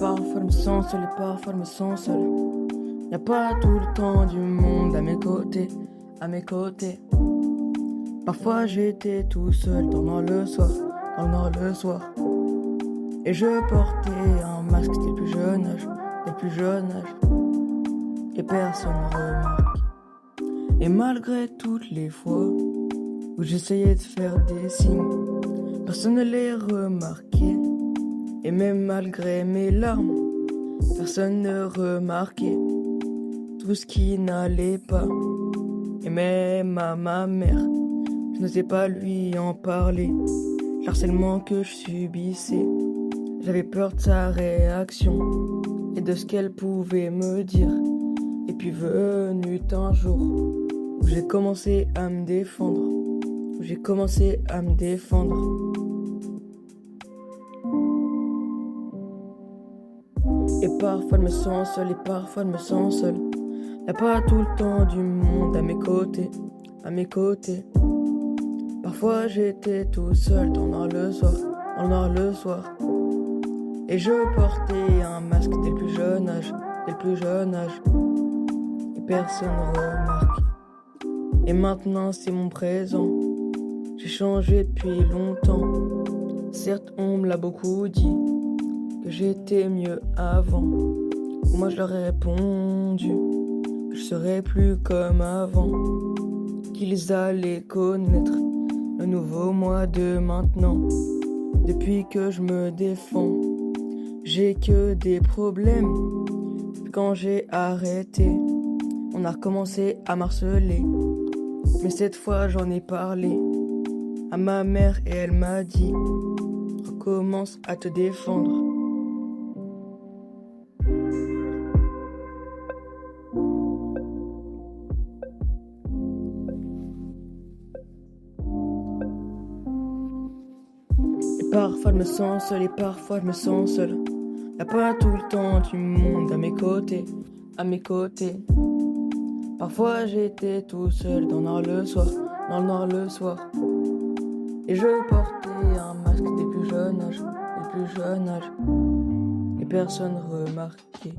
Parfois je me sens seul et parfois je me sens seul. Y a pas tout le temps du monde à mes côtés, à mes côtés. Parfois j'étais tout seul dans le noir le soir, dans le noir le soir. Et je portais un masque dès le plus jeune âge, dès le plus jeune âge. Et personne ne remarque. Et malgré toutes les fois où j'essayais de faire des signes, personne ne les remarquait. Et même malgré mes larmes, personne ne remarquait tout ce qui n'allait pas. Et même à ma mère, je n'osais pas lui en parler. L'harcèlement que je subissais, j'avais peur de sa réaction et de ce qu'elle pouvait me dire. Et puis venu un jour où j'ai commencé à me défendre, où j'ai commencé à me défendre. Et parfois je me sens seul et parfois je me sens seul. Y'a pas tout le temps du monde à mes côtés, à mes côtés. Parfois j'étais tout seul dans le noir le soir, dans le noir le soir. Et je portais un masque dès le plus jeune âge, dès le plus jeune âge. Et personne ne remarque. Et maintenant c'est mon présent. J'ai changé depuis longtemps. Certes on me l'a beaucoup dit, que j'étais mieux avant. Moi je leur ai répondu que je serais plus comme avant, qu'ils allaient connaître le nouveau moi de maintenant. Depuis que je me défends, j'ai que des problèmes. Quand j'ai arrêté, on a recommencé à m'harceler. Mais cette fois j'en ai parlé à ma mère et elle m'a dit: recommence à te défendre. Et parfois je me sens seul et parfois je me sens seul. Y'a pas tout le temps du monde à mes côtés, à mes côtés. Parfois j'étais tout seul dans le noir le soir, dans le noir le soir. Et je portais un masque dès le plus jeune âge, dès le plus jeune âge. Et personne remarquait.